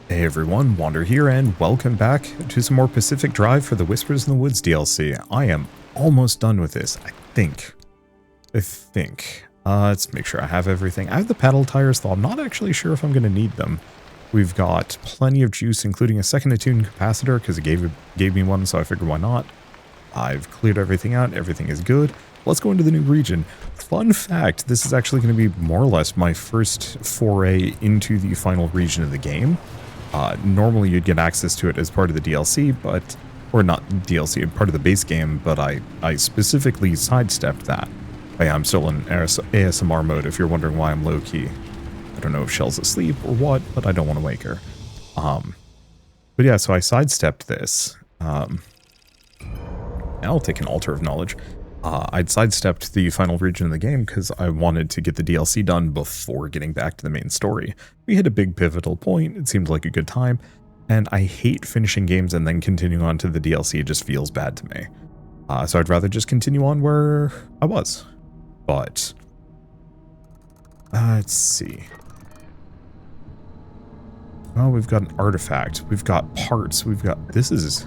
Hey everyone, Wander here, and welcome back to some more Pacific Drive for the Whispers in the Woods DLC. I am almost done with this, I think. Let's make sure I have everything. I have the paddle tires, though I'm not actually sure if I'm going to need them. We've got plenty of juice, including a second attuned capacitor, because it gave me one, so I figured why not. I've cleared everything out, everything is good. Let's go into the new region. Fun fact, this is actually going to be more or less my first foray into the final region of the game. Normally you'd get access to it as part of the DLC, or not DLC, part of the base game, but I specifically sidestepped that. Oh yeah, I'm still in ASMR mode if you're wondering why I'm low-key. I don't know if Shell's asleep or what, but I don't want to wake her. But yeah, so I sidestepped this. I'll take an Altar of Knowledge. I'd sidestepped the final region of the game because I wanted to get the DLC done before getting back to the main story. We hit a big pivotal point, it seemed like a good time, and I hate finishing games and then continuing on to the DLC, it just feels bad to me. So I'd rather just continue on where I was. But, let's see. Well, we've got an artifact, we've got parts, this is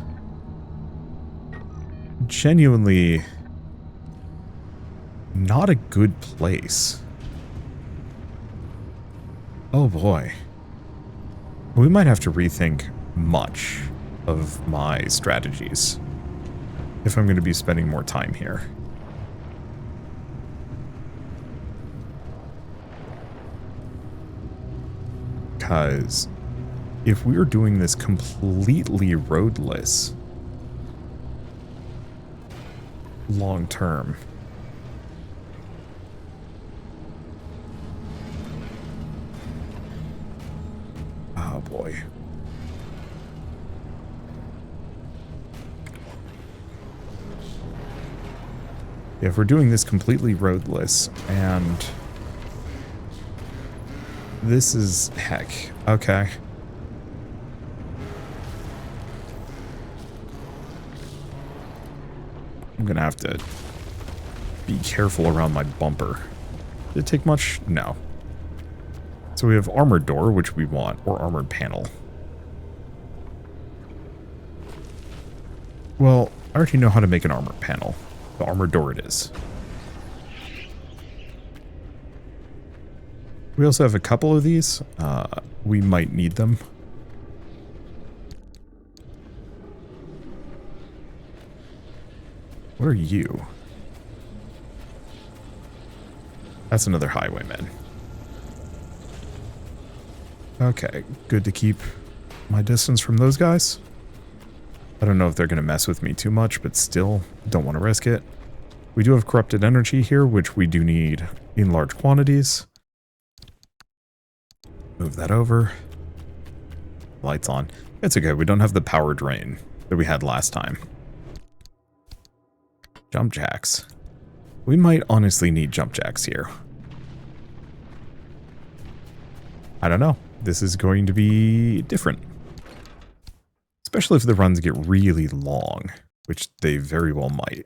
genuinely not a good place. Oh boy. We might have to rethink much of my strategies if I'm going to be spending more time here. Because if we're doing this completely roadless long term, oh boy. If we're doing this completely roadless, and this is heck. Okay. I'm gonna have to be careful around my bumper. Did it take much? No. So we have armored door, which we want, or armored panel. Well, I already know how to make an armored panel. The armored door it is. We also have a couple of these. We might need them. What are you? That's another highwayman. Okay, good to keep my distance from those guys. I don't know if they're going to mess with me too much, but still don't want to risk it. We do have corrupted energy here, which we do need in large quantities. Move that over. Lights on. It's okay, we don't have the power drain that we had last time. Jump jacks. We might honestly need jump jacks here. I don't know. This is going to be different. Especially if the runs get really long, which they very well might.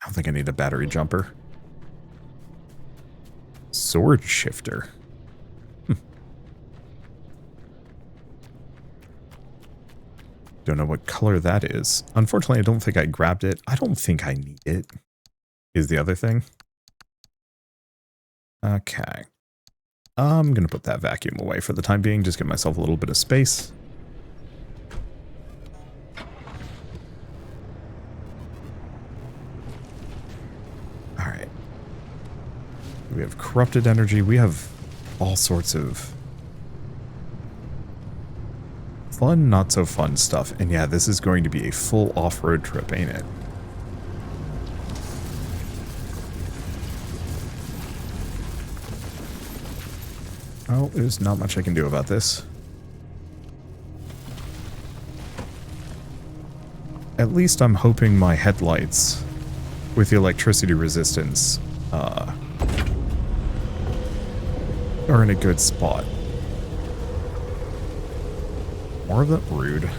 I don't think I need a battery jumper. Sword shifter. Don't know what color that is. Unfortunately, I don't think I grabbed it. I don't think I need it, is the other thing. Okay. I'm going to put that vacuum away for the time being, just give myself a little bit of space. Alright. We have corrupted energy. We have all sorts of fun, not so fun stuff. And yeah, this is going to be a full off-road trip, ain't it? Oh, there's not much I can do about this. At least I'm hoping my headlights with the electricity resistance are in a good spot. More of that? Rude.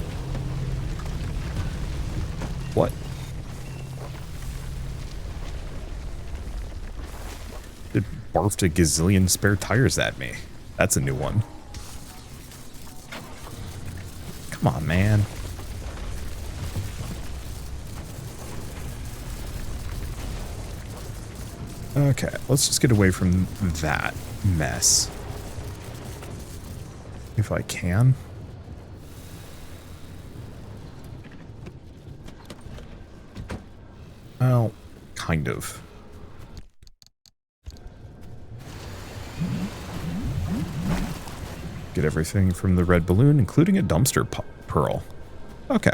What? It barfed a gazillion spare tires at me. That's a new one. Come on, man. Okay, let's just get away from that mess. If I can. Well, kind of. Get everything from the red balloon, including a dumpster pearl. Okay.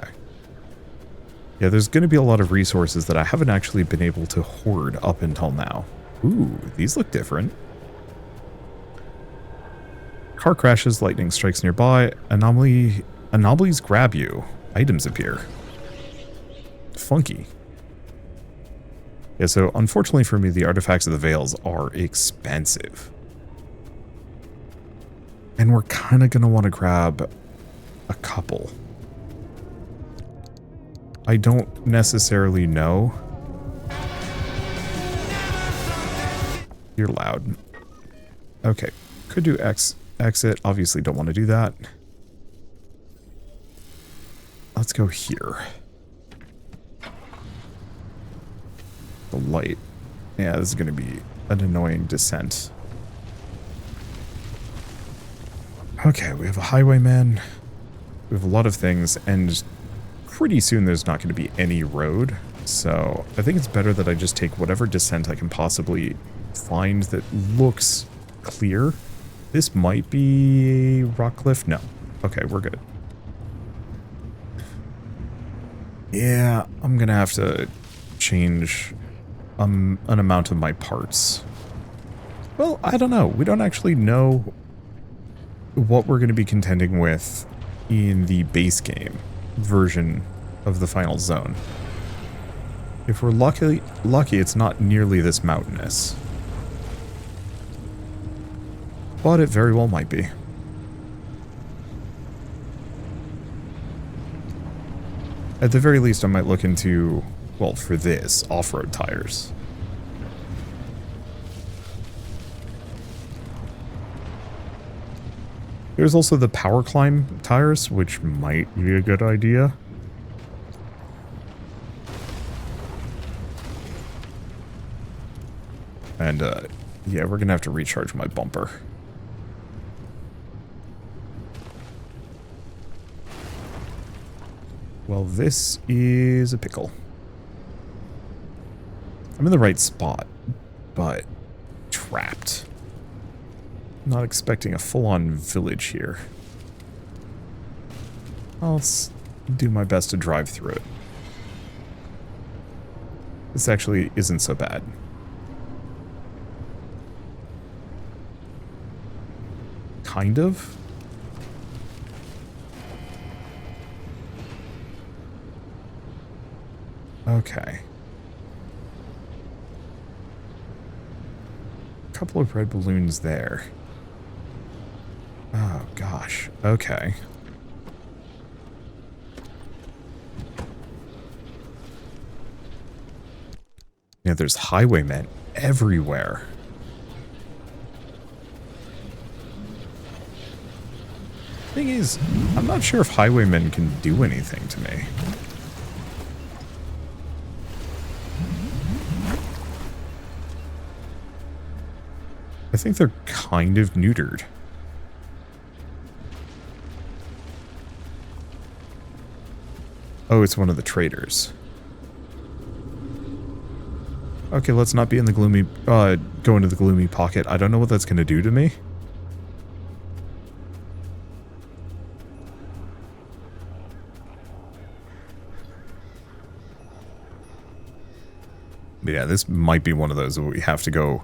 Yeah, there's going to be a lot of resources that I haven't actually been able to hoard up until now. Ooh, these look different. Car crashes, lightning strikes nearby, anomalies grab you, items appear. Funky. Yeah, so unfortunately for me, the artifacts of the Veils are expensive. And we're kind of going to want to grab a couple. I don't necessarily know. You're loud. Okay, could do exit. Obviously don't want to do that. Let's go here. The light. Yeah, this is going to be an annoying descent. Okay, we have a highwayman. We have a lot of things, and pretty soon there's not going to be any road. So I think it's better that I just take whatever descent I can possibly find that looks clear. This might be a rock cliff. No. Okay, we're good. Yeah, I'm going to have to change an amount of my parts. Well, I don't know. We don't actually know what we're going to be contending with in the base game version of the final zone. If we're lucky, it's not nearly this mountainous. But it very well might be. At the very least, I might look into, well, for this, off-road tires. There's also the power climb tires, which might be a good idea. And, yeah, we're gonna have to recharge my bumper. Well, this is a pickle. I'm in the right spot, but trapped. Not expecting a full-on village here. I'll do my best to drive through it. This actually isn't so bad. Kind of. Okay. Couple of red balloons there. Oh, gosh. Okay. Yeah, there's highwaymen everywhere. Thing is, I'm not sure if highwaymen can do anything to me. I think they're kind of neutered. Oh, it's one of the traders. Okay, let's not be in the gloomy, go into the gloomy pocket. I don't know what that's going to do to me. But yeah, this might be one of those where we have to go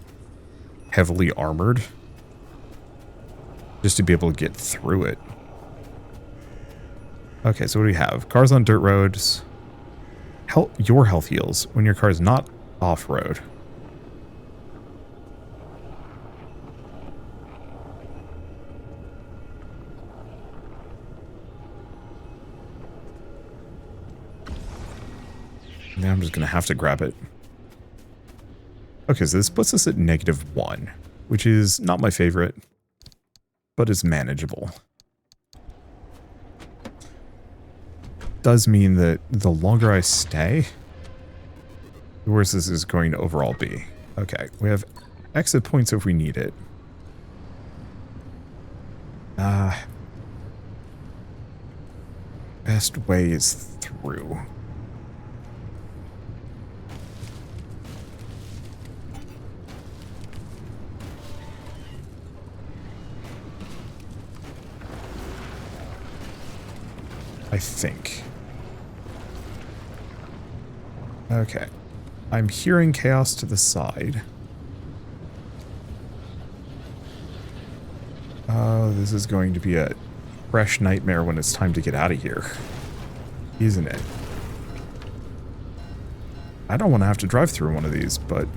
heavily armored just to be able to get through it. Okay, so what do we have? Cars on dirt roads. Your health heals when your car is not off-road. Now I'm just going to have to grab it. Okay, so this puts us at -1, which is not my favorite, but it's manageable. does mean that the longer I stay, the worse this is going to overall be. Okay, we have exit points if we need it. Best way is through. I think. Okay. I'm hearing chaos to the side. Oh, this is going to be a fresh nightmare when it's time to get out of here. Isn't it? I don't want to have to drive through one of these, but...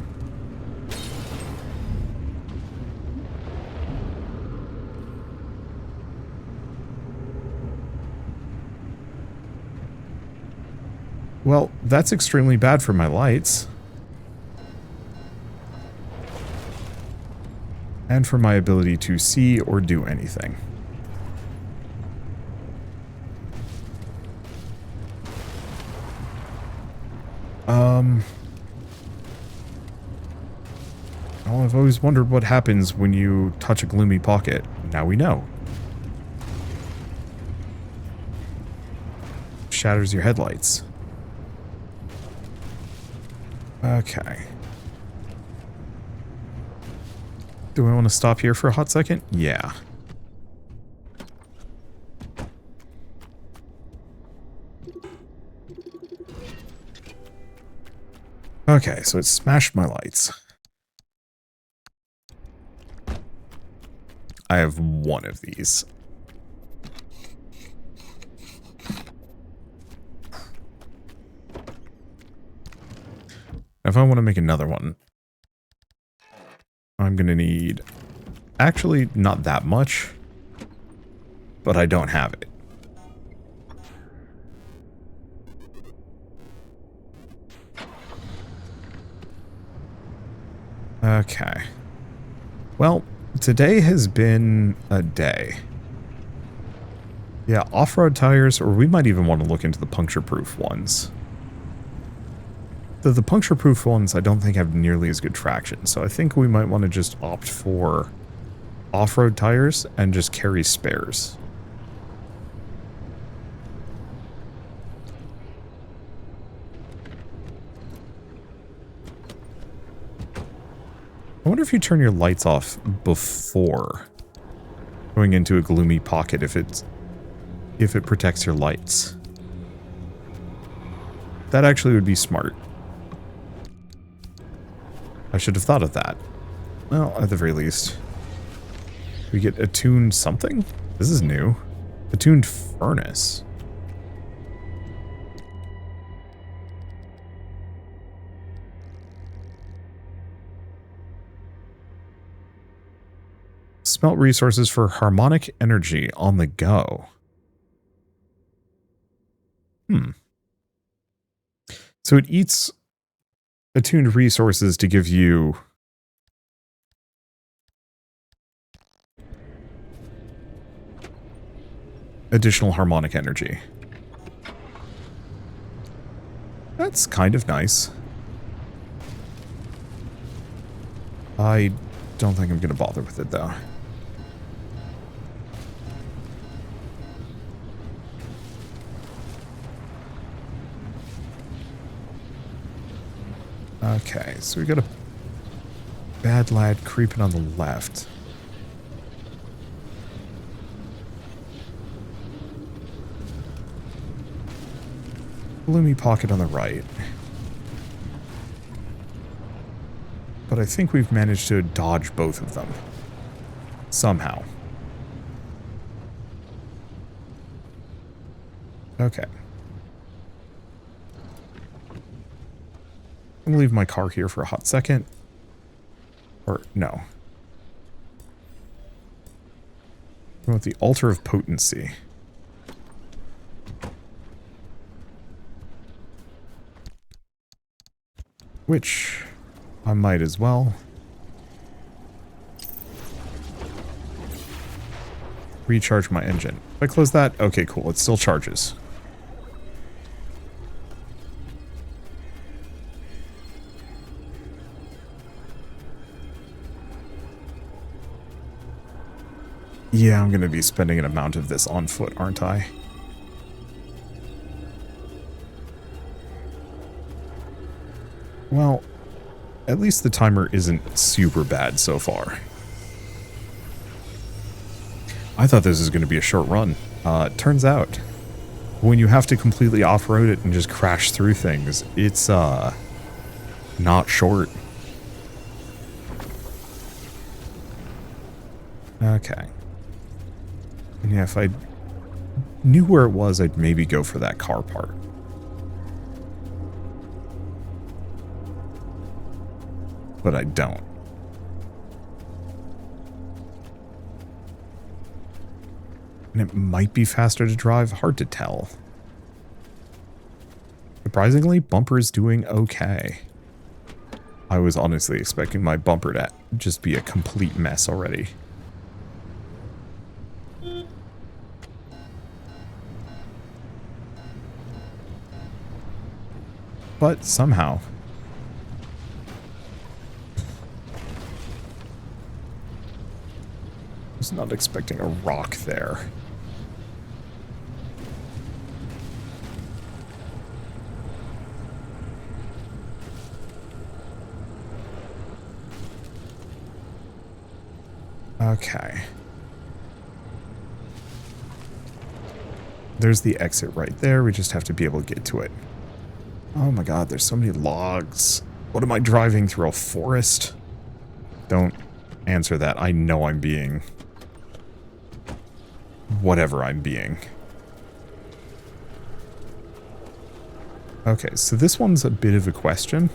Well, that's extremely bad for my lights. And for my ability to see or do anything. Well, I've always wondered what happens when you touch a gloomy pocket. Now we know. Shatters your headlights. Okay. Do I want to stop here for a hot second? Yeah. Okay, so it smashed my lights. I have one of these. If I want to make another one, I'm going to need... Actually, not that much. But I don't have it. Okay. Well, today has been a day. Yeah, off-road tires, or we might even want to look into the puncture-proof ones. The puncture-proof ones I don't think have nearly as good traction, so I think we might want to just opt for off-road tires and just carry spares. I wonder if you turn your lights off before going into a gloomy pocket if it protects your lights. That actually would be smart. I should have thought of that. Well, at the very least. We get attuned something? This is new. Attuned furnace. Smelt resources for harmonic energy on the go. So it eats attuned resources to give you additional harmonic energy. That's kind of nice. I don't think I'm going to bother with it, though. Okay, so we got a bad lad creeping on the left. Gloomy pocket on the right. But I think we've managed to dodge both of them. Somehow. Okay. I'm gonna leave my car here for a hot second. Or, no. We want the Altar of Potency. Which I might as well. Recharge my engine. If I close that, okay, cool. It still charges. Yeah, I'm going to be spending an amount of this on foot, aren't I? Well, at least the timer isn't super bad so far. I thought this was going to be a short run. Turns out, when you have to completely off-road it and just crash through things, it's not short. Okay. And yeah, if I knew where it was, I'd maybe go for that car part. But I don't. And it might be faster to drive, hard to tell. Surprisingly, bumper is doing okay. I was honestly expecting my bumper to just be a complete mess already. But somehow... I was not expecting a rock there. Okay. There's the exit right there. We just have to be able to get to it. Oh my god, there's so many logs. What am I driving through, a forest? Don't answer that. I know I'm being... whatever I'm being. Okay, so this one's a bit of a question.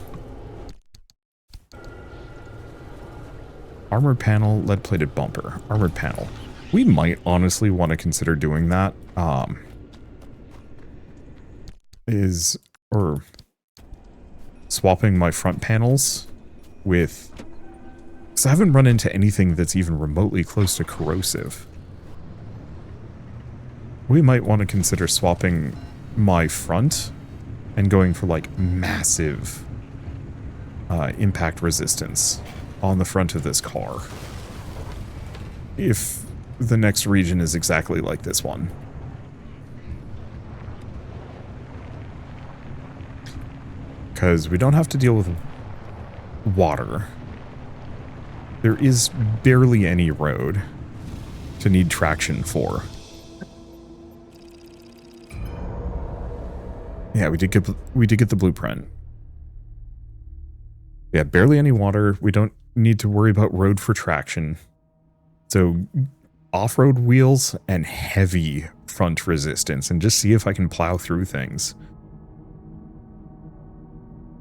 Armored panel, lead-plated bumper. Armored panel. We might honestly want to consider doing that. Or swapping my front panels with... because I haven't run into anything that's even remotely close to corrosive. We might want to consider swapping my front and going for like massive impact resistance on the front of this car. If the next region is exactly like this one. Because we don't have to deal with water. There is barely any road to need traction for. Yeah, we did get the blueprint. Yeah, barely any water. We don't need to worry about road for traction. So off-road wheels and heavy front resistance, and just see if I can plow through things.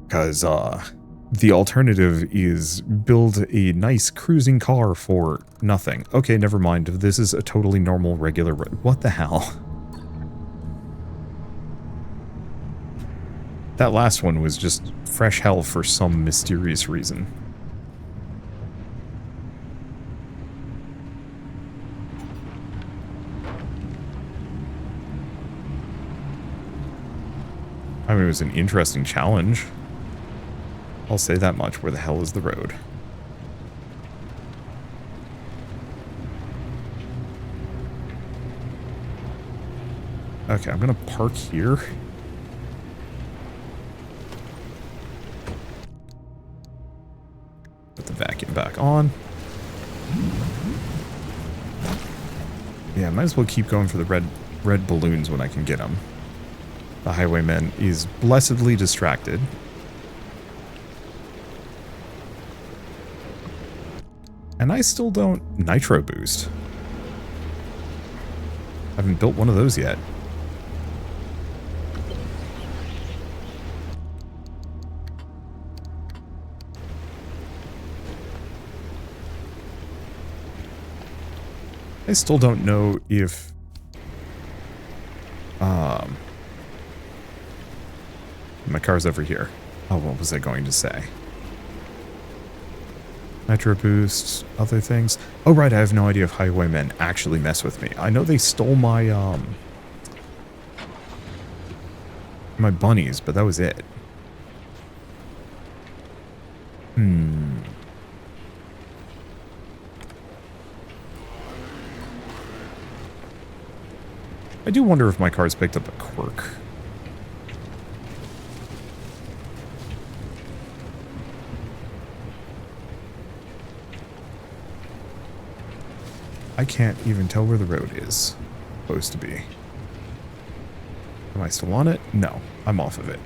Because the alternative is build a nice cruising car for nothing. Okay, never mind. This is a totally normal, regular road. What the hell? That last one was just fresh hell for some mysterious reason. I mean, it was an interesting challenge. I'll say that much. Where the hell is the road? Okay, I'm gonna park here. Put the vacuum back on. Yeah, might as well keep going for the red balloons when I can get them. The highwayman is blessedly distracted. And I still don't nitro boost. Haven't built one of those yet. I still don't know if my car's over here. Oh, what was I going to say? Nitro boost, other things. Oh, right, I have no idea if highwaymen actually mess with me. I know they stole my, my bunnies, but that was it. I do wonder if my car's picked up a quirk. I can't even tell where the road is supposed to be. Am I still on it? No, I'm off of it.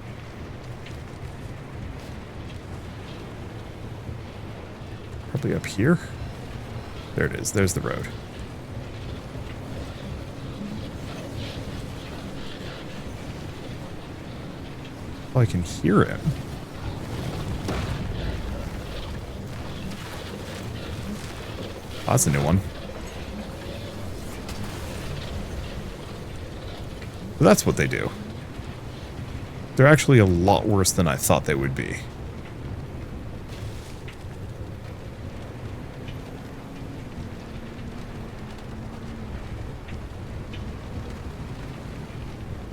Probably up here. There it is. There's the road. Oh, I can hear him. Oh, that's a new one. So that's what they do. They're actually a lot worse than I thought they would be.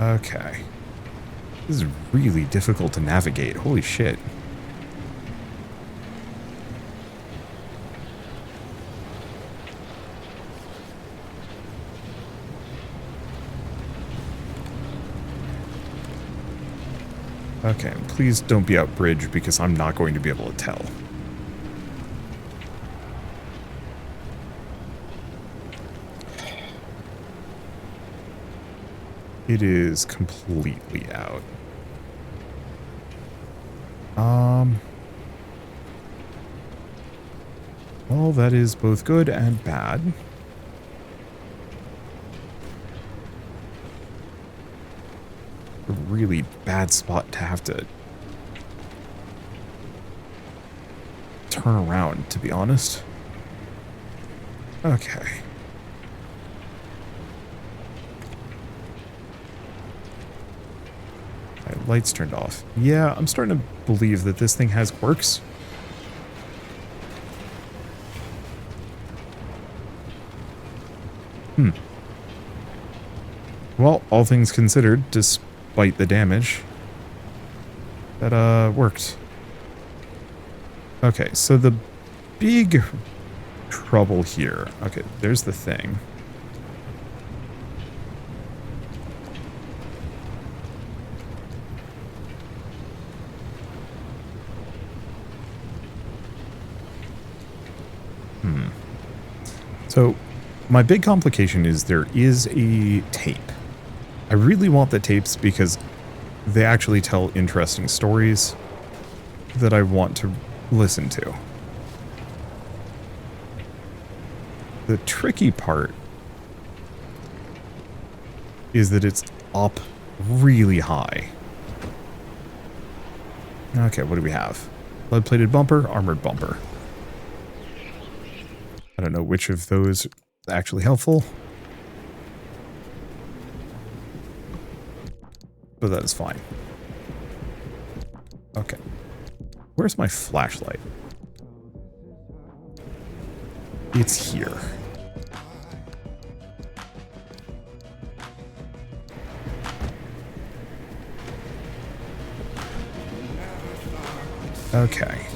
Okay. This is really difficult to navigate. Holy shit. Okay, please don't be out bridge because I'm not going to be able to tell. It is completely out. Well, that is both good and bad. A really bad spot to have to turn around, to be honest. Okay. Right, lights turned off. Yeah, I'm starting to believe that this thing has quirks. Well, all things considered, despite the damage, that worked. Okay, so the big trouble here. Okay, there's the thing. So my big complication is there is a tape. I really want the tapes because they actually tell interesting stories that I want to listen to. The tricky part is that it's up really high. Okay, what do we have? Lead-plated bumper, armored bumper. I don't know which of those is actually helpful. But that is fine. Okay. Where's my flashlight? It's here. Okay.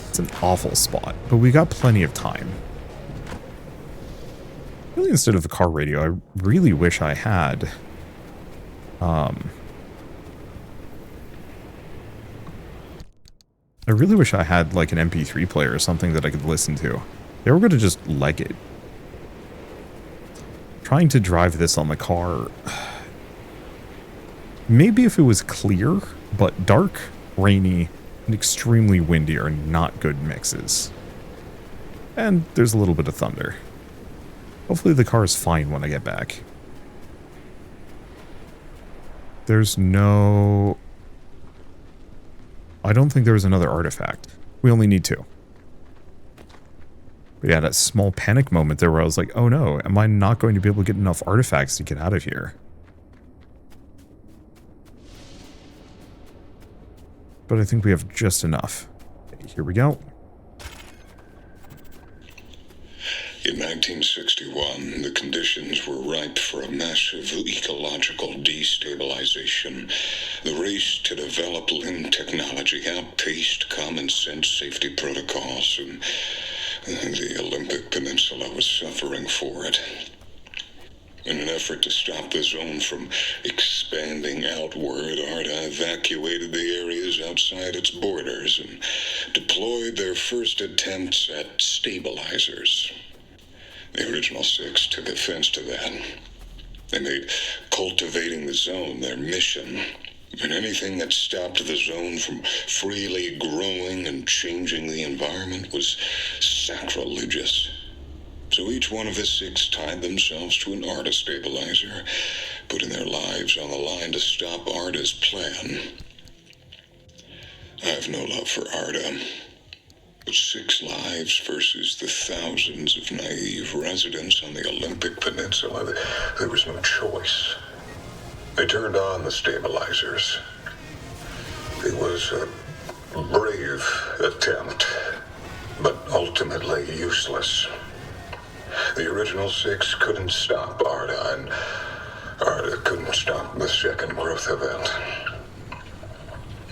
It's an awful spot, but we got plenty of time. Really, instead of the car radio, I really wish I had I really wish I had like an MP3 player or something that I could listen to. They were going to just leg it. Trying to drive this on the car. Maybe if it was clear, but dark, rainy, and extremely windy are not good mixes. And there's a little bit of thunder. Hopefully the car is fine when I get back. There's no... I don't think there was another artifact. We only need 2. But yeah, that small panic moment there where I was like, oh no, am I not going to be able to get enough artifacts to get out of here? But I think we have just enough. Okay, here we go. In 1961, the conditions were ripe for a massive ecological destabilization. The race to develop limb technology outpaced common sense safety protocols, and the Olympic Peninsula was suffering for it. In an effort to stop the zone from expanding outward, Arda evacuated the areas outside its borders and deployed their first attempts at stabilizers. The original six took offense to that. They made cultivating the zone their mission, and anything that stopped the zone from freely growing and changing the environment was sacrilegious. So each one of the six tied themselves to an Arda stabilizer, putting their lives on the line to stop Arda's plan. I have no love for Arda, but 6 lives versus the thousands of naive residents on the Olympic Peninsula, there was no choice. They turned on the stabilizers. It was a brave attempt, but ultimately useless. The original 6 couldn't stop Arda, and Arda couldn't stop the second growth event.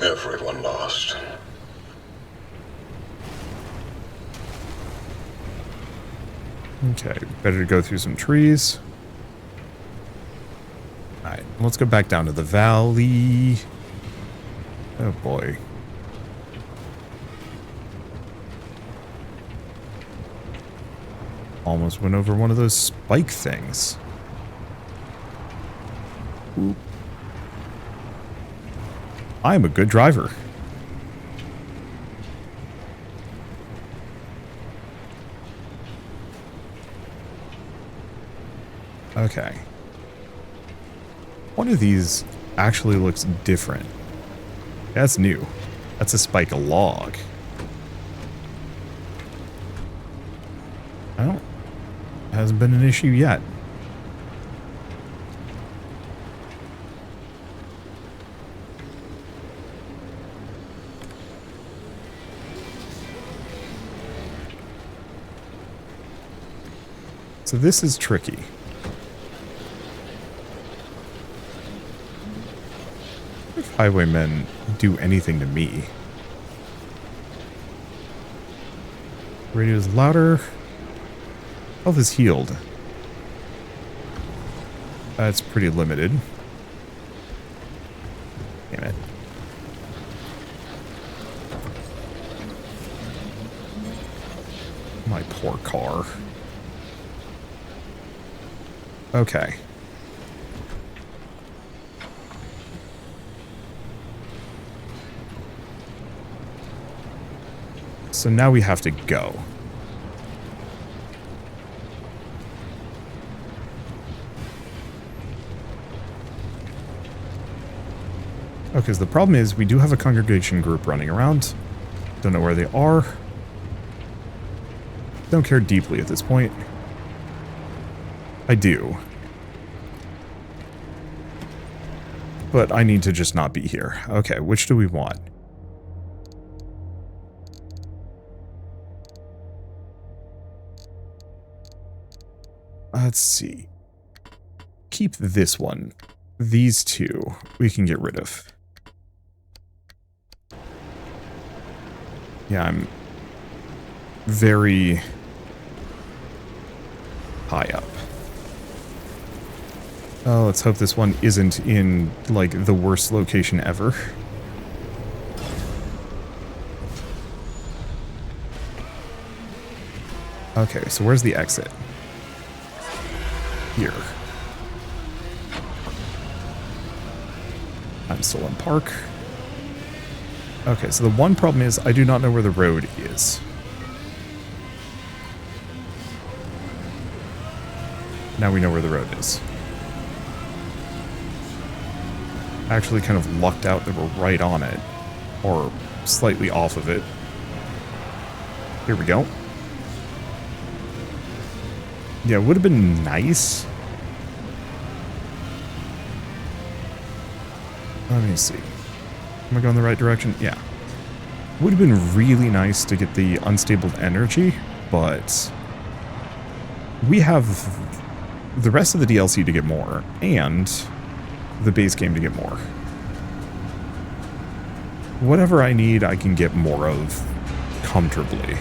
Everyone lost. Okay, better to go through some trees. Alright, let's go back down to the valley. Oh boy. Almost went over one of those spike things. Oop. I'm a good driver. Okay. One of these actually looks different. That's new. That's a spike log. I don't... Hasn't been an issue yet. So this is tricky. If highwaymen do anything to me. Radio is louder. Health is healed. That's pretty limited. Damn it. My poor car. Okay. So now we have to go. Okay, because the problem is we do have a congregation group running around. Don't know where they are. Don't care deeply at this point. I do. But I need to just not be here. Okay, which do we want? Let's see. Keep this one. These two we can get rid of. Yeah, I'm very high up. Oh, let's hope this one isn't in, like, the worst location ever. Okay, so where's the exit? Here. I'm still in park. Okay, so the one problem is I do not know where the road is. Now we know where the road is. Actually kind of lucked out that we're right on it. Or slightly off of it. Here we go. Yeah, it would have been nice. Let me see. Am I going the right direction? Yeah. Would have been really nice to get the unstable energy, but we have the rest of the DLC to get more, and the base game to get more. Whatever I need, I can get more of comfortably.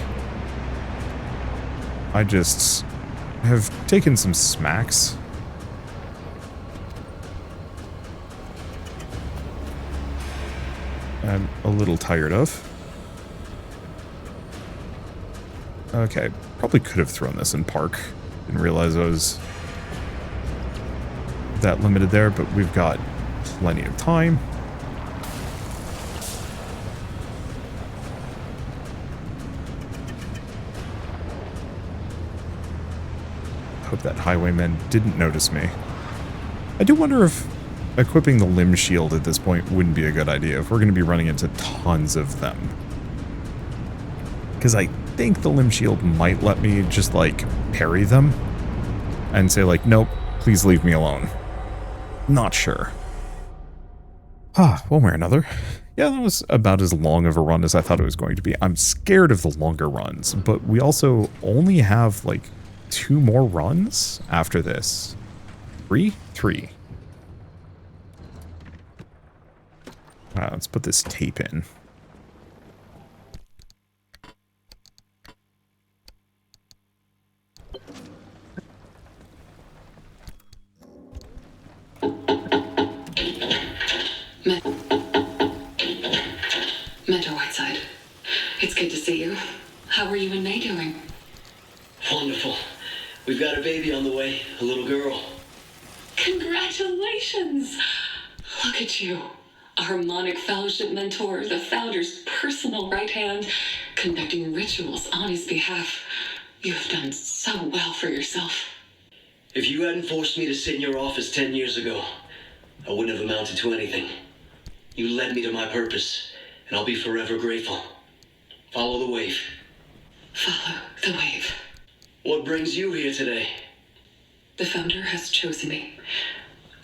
I just have taken some smacks I'm a little tired of. Okay, probably could have thrown this in park. Didn't realize I was that limited there, but we've got plenty of time. Hope that highwayman didn't notice me. I do wonder if equipping the limb shield at this point wouldn't be a good idea if we're going to be running into tons of them. Because I think the limb shield might let me just, like, parry them and say, like, nope, please leave me alone. Not sure. One way or another. Yeah, that was about as long of a run as I thought it was going to be. I'm scared of the longer runs, but we also only have, like, 2 more runs after this. 3? Let's put this tape in. Mentor Whiteside, it's good to see you. How are you and May doing? Wonderful. We've got a baby on the way, a little girl. Congratulations! Look at you. A harmonic fellowship mentor, the founder's personal right hand, conducting rituals on his behalf. You have done so well for yourself. If you hadn't forced me to sit in your office 10 years ago, I wouldn't have amounted to anything. You led me to my purpose, and I'll be forever grateful. Follow the wave. Follow the wave. What brings you here today? The founder has chosen me.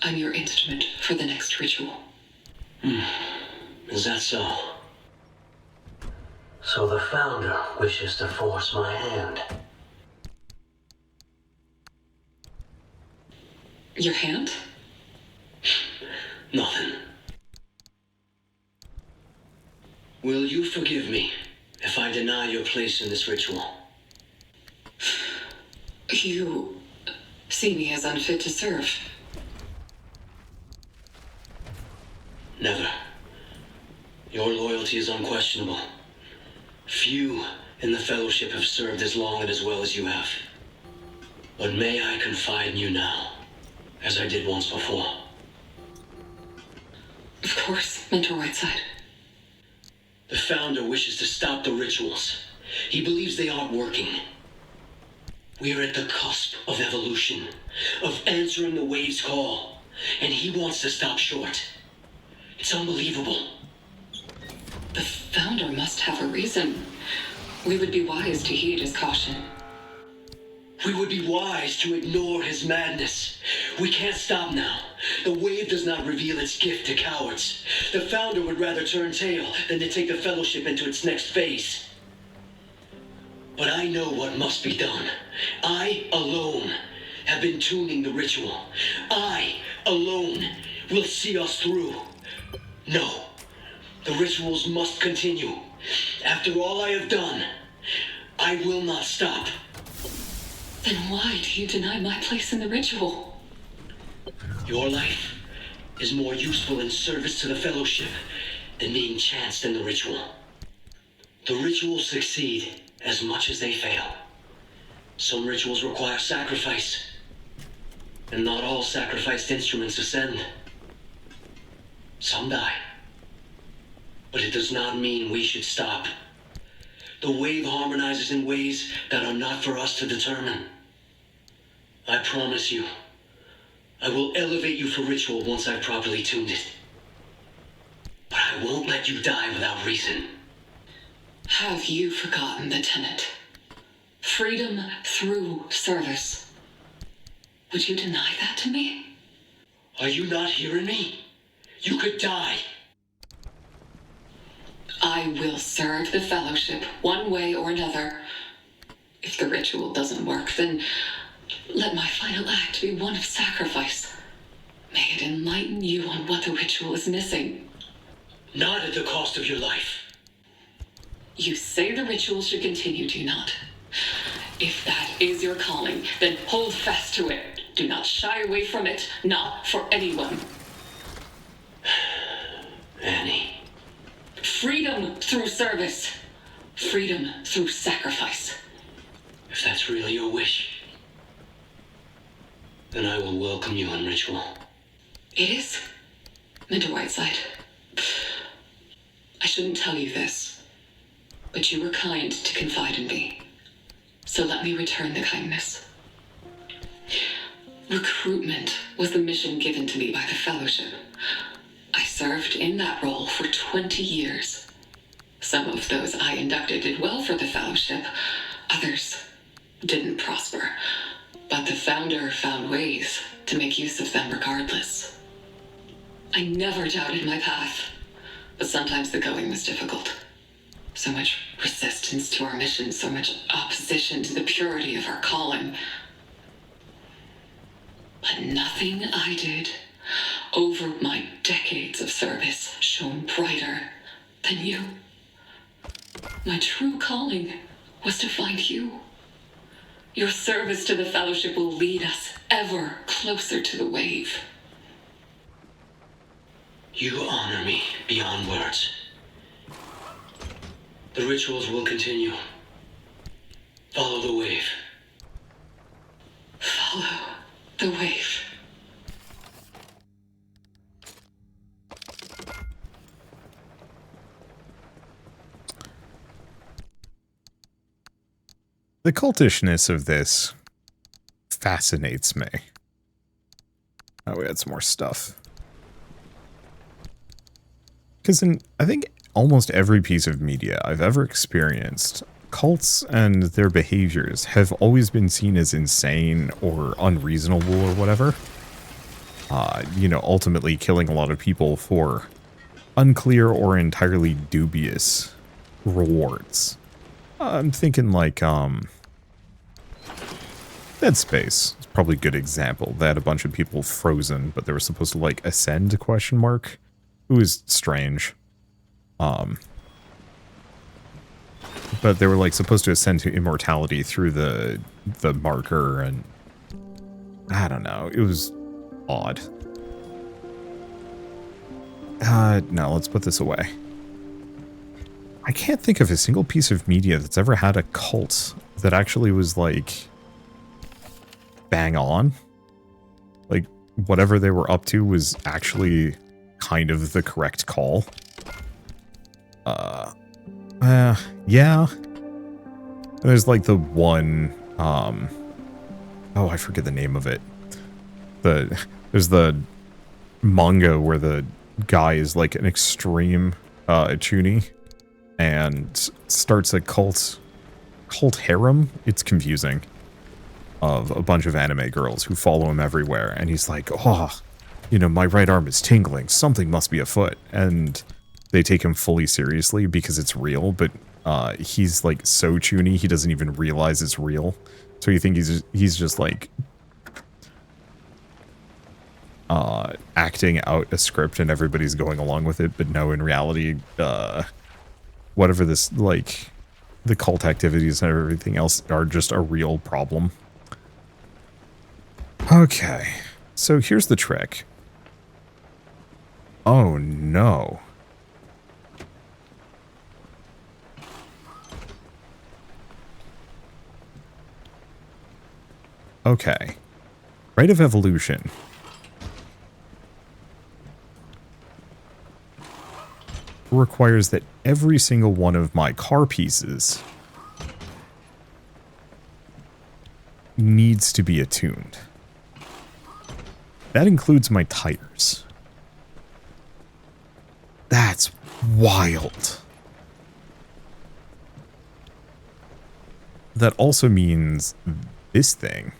I'm your instrument for the next ritual. Is that so? So the founder wishes to force my hand. Your hand? Nothing. Will you forgive me if I deny your place in this ritual? You see me as unfit to serve. Never. Your loyalty is unquestionable. Few in the Fellowship have served as long and as well as you have. But may I confide in you now, as I did once before? Of course, Mentor Whiteside. The founder wishes to stop the rituals. He believes they aren't working. We are at the cusp of evolution, of answering the wave's call, and he wants to stop short. It's unbelievable. The founder must have a reason. We would be wise to heed his caution. We would be wise to ignore his madness. We can't stop now. The wave does not reveal its gift to cowards. The founder would rather turn tail than to take the Fellowship into its next phase. But I know what must be done. I alone have been tuning the ritual. I alone will see us through. No, the rituals must continue. After all I have done, I will not stop. Then why do you deny my place in the ritual? Your life is more useful in service to the Fellowship than being chanced in the ritual. The rituals succeed as much as they fail. Some rituals require sacrifice, and not all sacrificed instruments ascend. Some die. But it does not mean we should stop. The wave harmonizes in ways that are not for us to determine. I promise you, I will elevate you for ritual once I've properly tuned it. But I won't let you die without reason. Have you forgotten the tenet? Freedom through service. Would you deny that to me? Are you not hearing me? You could die. I will serve the Fellowship one way or another. If the ritual doesn't work, then let my final act be one of sacrifice. May it enlighten you on what the ritual is missing. Not at the cost of your life. You say the ritual should continue, do you not? If that is your calling, then hold fast to it. Do not shy away from it, not for anyone. Annie. Freedom through service. Freedom through sacrifice. If that's really your wish, then I will welcome you on ritual. It is, Mr. Whiteside. I shouldn't tell you this, but you were kind to confide in me. So let me return the kindness. Recruitment was the mission given to me by the Fellowship. I served in that role for 20 years. Some of those I inducted did well for the Fellowship. Others didn't prosper. But the Founder found ways to make use of them regardless. I never doubted my path, but sometimes the going was difficult. So much resistance to our mission, so much opposition to the purity of our calling. But nothing I did over my decades of service shone brighter than you. My true calling was to find you. Your service to the Fellowship will lead us ever closer to the wave. You honor me beyond words. The rituals will continue. Follow the wave. Follow the wave. The cultishness of this fascinates me. Oh, we had some more stuff. Because in, I think, almost every piece of media I've ever experienced, cults and their behaviors have always been seen as insane or unreasonable or whatever. You know, ultimately killing a lot of people for unclear or entirely dubious rewards. I'm thinking like, Dead Space is probably a good example. They had a bunch of people frozen, but they were supposed to like ascend, question mark. It was strange. But they were like supposed to ascend to immortality through the marker, and I don't know. It was odd. No, let's put this away. I can't think of a single piece of media that's ever had a cult that actually was like bang on. Like whatever they were up to was actually kind of the correct call. Yeah. And there's like the one, oh, I forget the name of it. There's the manga where the guy is like an extreme, chuny and starts a cult harem. It's confusing. Of a bunch of anime girls who follow him everywhere. And he's like, oh, you know, my right arm is tingling. Something must be afoot. And they take him fully seriously because it's real, but he's like so chuny he doesn't even realize it's real. So you think he's just like acting out a script and everybody's going along with it, but no, in reality, whatever this like the cult activities and everything else are just a real problem. Okay, so here's the trick. Oh no. Okay. Rite of evolution. Requires that every single one of my car pieces needs to be attuned. That includes my tires. That's wild. That also means this thing.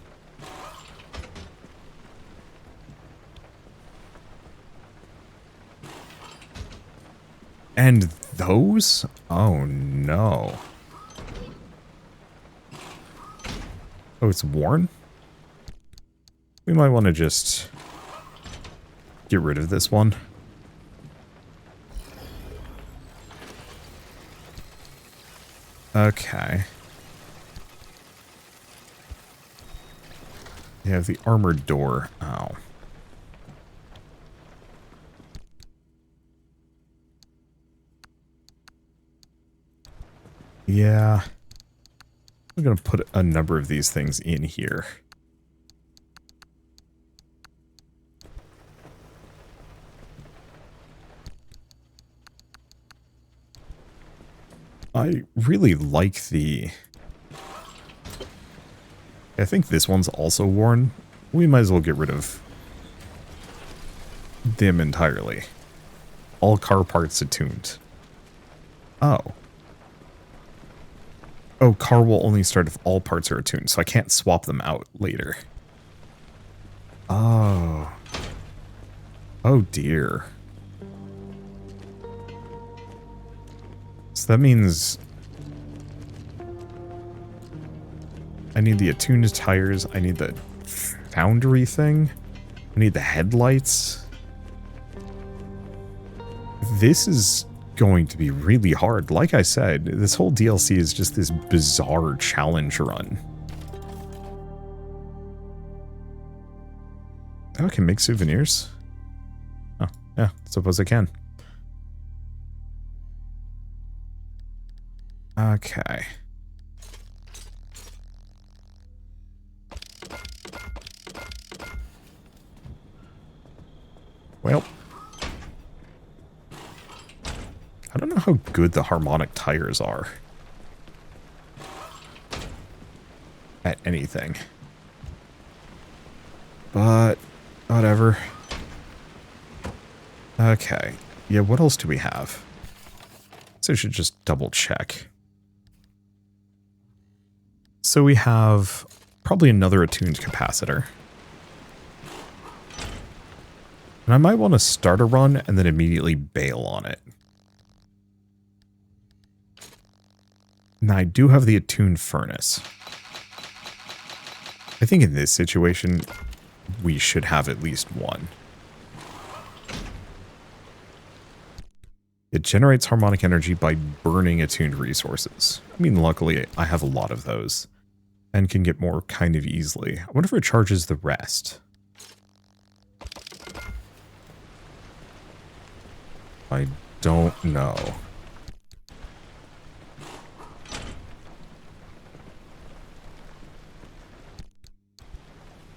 And those? Oh no. Oh, it's worn? We might want to just get rid of this one. Okay. You have the armored door. Oh. Yeah. I'm going to put a number of these things in here. I really like the... I think this one's also worn. We might as well get rid of them entirely. All car parts attuned. Oh. Oh, car will only start if all parts are attuned, so I can't swap them out later. Oh. Oh dear. So that means I need the attuned tires, I need the foundry thing, I need the headlights. This is going to be really hard. Like I said, this whole DLC is just this bizarre challenge run. Oh, I can make souvenirs? Oh, yeah, suppose I can. Okay. Well, I don't know how good the harmonic tires are at anything. But, whatever. Okay. Yeah, what else do we have? So I should just double check. So we have probably another attuned capacitor. And I might want to start a run and then immediately bail on it. Now I do have the attuned furnace. I think in this situation, we should have at least one. It generates harmonic energy by burning attuned resources. I mean, luckily, I have a lot of those. And can get more kind of easily. I wonder if it charges the rest. I don't know.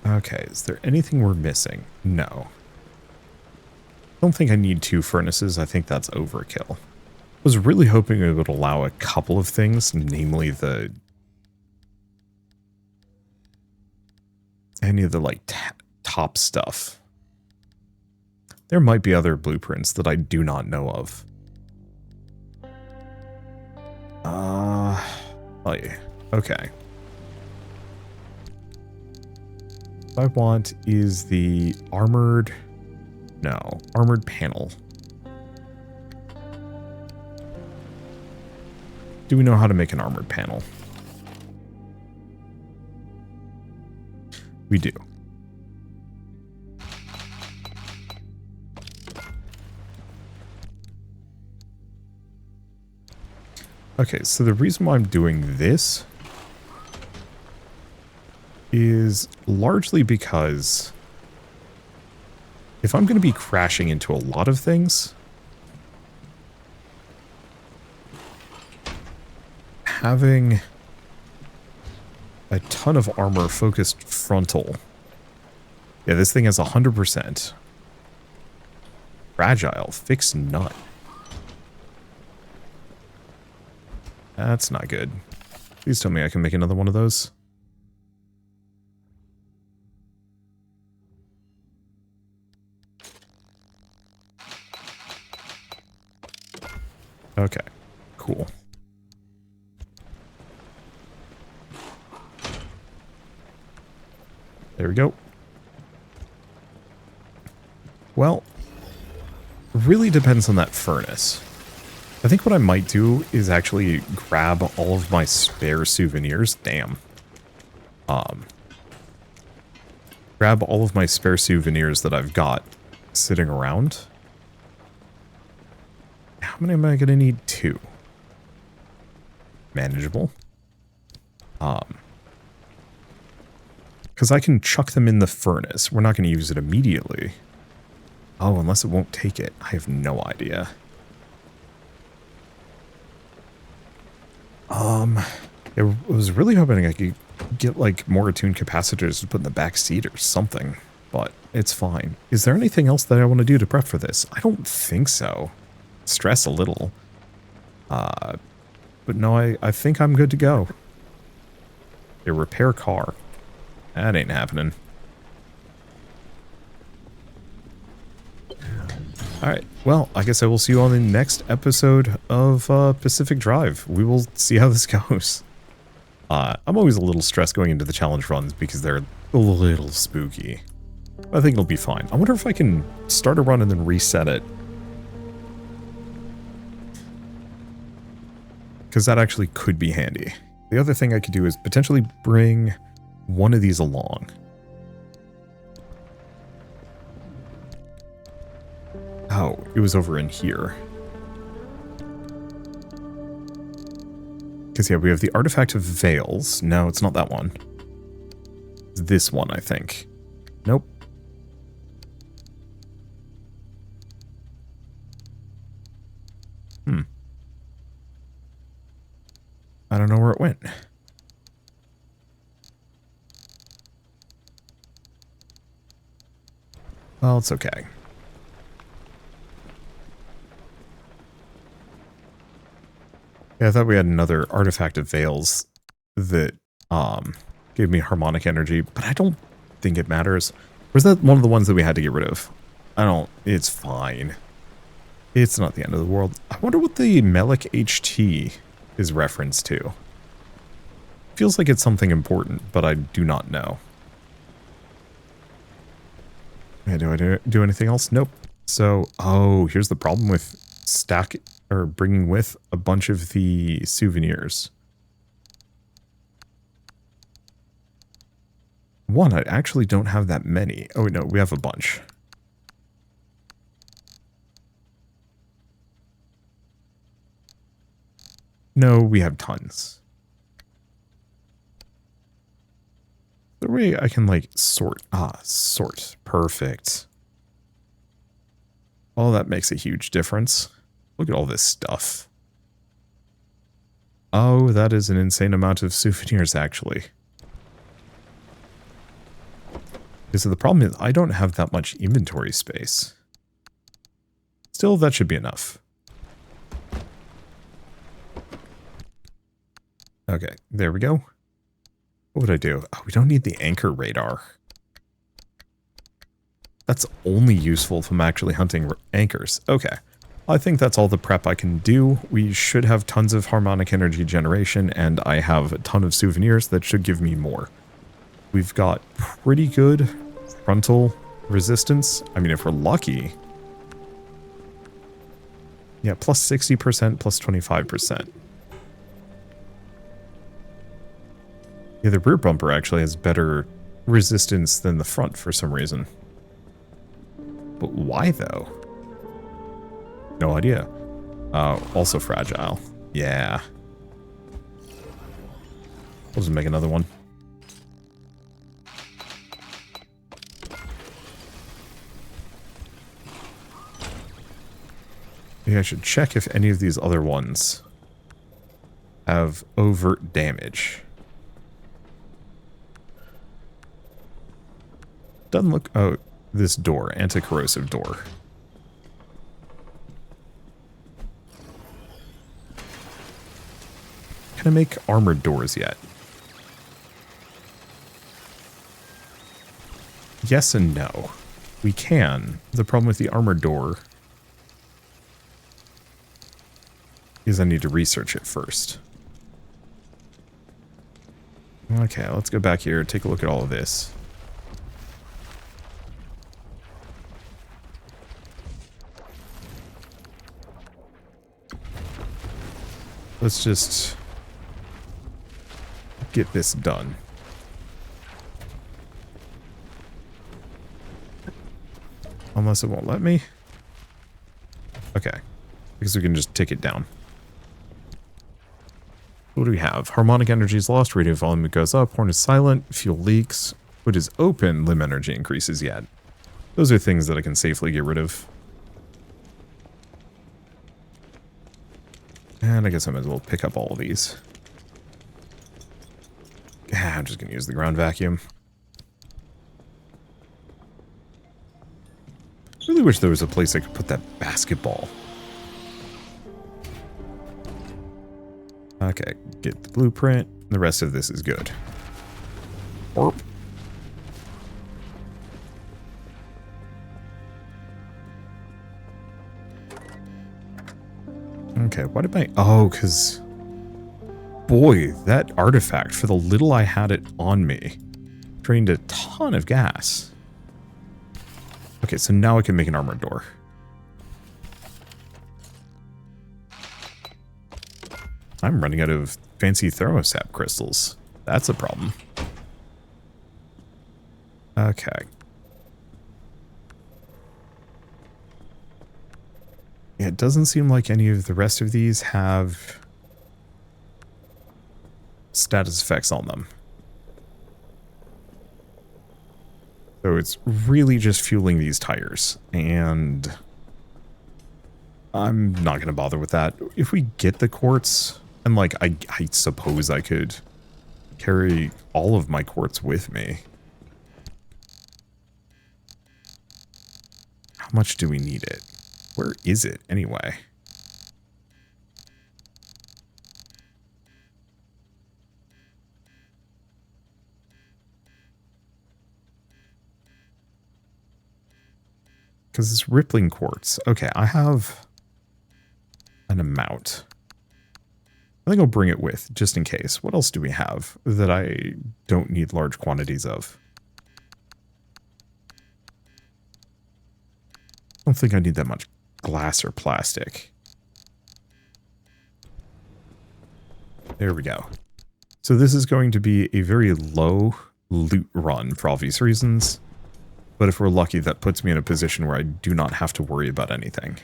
Okay, is there anything we're missing? No. I don't think I need 2 furnaces. I think that's overkill. I was really hoping it would allow a couple of things, namely any of the like top stuff. There might be other blueprints that I do not know of. Oh yeah. Okay. What I want is the armored panel. Do we know how to make an armored panel? We do. Okay, so the reason why I'm doing this is largely because if I'm going to be crashing into a lot of things, having a ton of armor focused frontal. Yeah, this thing has 100%. Fragile, fix none. That's not good. Please tell me I can make another one of those. Okay, cool. There we go. Well, really depends on that furnace. I think what I might do is actually grab all of my spare souvenirs. Damn. Grab all of my spare souvenirs that I've got sitting around. How many am I going to need? 2. Manageable. Because I can chuck them in the furnace. We're not going to use it immediately. Oh, unless it won't take it. I have no idea. I was really hoping I could get like more attuned capacitors to put in the back seat or something, but it's fine. Is there anything else that I want to do to prep for this? I don't think so. Stress a little. But no, I think I'm good to go. A repair car. That ain't happening. Alright, well, I guess I will see you on the next episode of Pacific Drive. We will see how this goes. I'm always a little stressed going into the challenge runs because they're a little spooky. I think it'll be fine. I wonder if I can start a run and then reset it. Because that actually could be handy. The other thing I could do is potentially bring one of these along. Oh, it was over in here. Because, yeah, we have the Artifact of Veils. No, it's not that one. It's this one, I think. Nope. I don't know where it went. Well, it's okay. Yeah, I thought we had another Artifact of Veils that gave me harmonic energy, but I don't think it matters. Or is that one of the ones that we had to get rid of? It's fine. It's not the end of the world. I wonder what the Melic HT is referenced to. Feels like it's something important, but I do not know. Yeah, do I do anything else? Nope. So, oh, here's the problem with bringing with a bunch of the souvenirs. One, I actually don't have that many. Oh, no, we have a bunch. No, we have tons. The way I can, like, sort. Sort. Perfect. Oh, that makes a huge difference. Look at all this stuff. Oh, that is an insane amount of souvenirs, actually. Okay, so the problem is I don't have that much inventory space. Still, that should be enough. Okay, there we go. What would I do? Oh, we don't need the anchor radar. That's only useful if I'm actually hunting anchors. Okay. I think that's all the prep I can do. We should have tons of harmonic energy generation, and I have a ton of souvenirs that should give me more. We've got pretty good frontal resistance. I mean, if we're lucky. Yeah, plus 60%, plus 25%. Yeah, the rear bumper actually has better resistance than the front for some reason. But why, though? No idea. Also fragile. Yeah. We'll just make another one. Maybe I should check if any of these other ones have overt damage. Doesn't look... Oh, this door. Anti-corrosive door. Can I make armored doors yet? Yes and no. We can. The problem with the armored door is I need to research it first. Okay, let's go back here, take a look at all of this. Let's just get this done. Unless it won't let me. Okay. Because we can just take it down. What do we have? Harmonic energy is lost, radio volume goes up, horn is silent, fuel leaks. Hood is open, limb energy increases yet. Those are things that I can safely get rid of. And I guess I might as well pick up all of these. I'm just going to use the ground vacuum. I really wish there was a place I could put that basketball. Okay, get the blueprint. The rest of this is good. Orp. Okay, what did I... Oh, because... Boy, that artifact, for the little I had it on me, drained a ton of gas. Okay, so now I can make an armored door. I'm running out of fancy thermosap crystals. That's a problem. Okay. Yeah, it doesn't seem like any of the rest of these have status effects on them. So it's really just fueling these tires, and I'm not going to bother with that. If we get the quartz, and like, I suppose I could carry all of my quartz with me. How much do we need it? Where is it anyway? Because it's rippling quartz. Okay, I have an amount. I think I'll bring it with, just in case. What else do we have that I don't need large quantities of? I don't think I need that much glass or plastic. There we go. So this is going to be a very low loot run for obvious reasons. But if we're lucky, that puts me in a position where I do not have to worry about anything.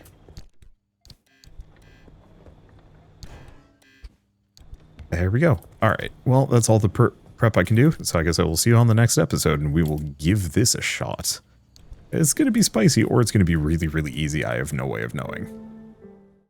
There we go. All right. Well, that's all the prep I can do. So I guess I will see you on the next episode, and we will give this a shot. It's going to be spicy, or it's going to be really, really easy. I have no way of knowing.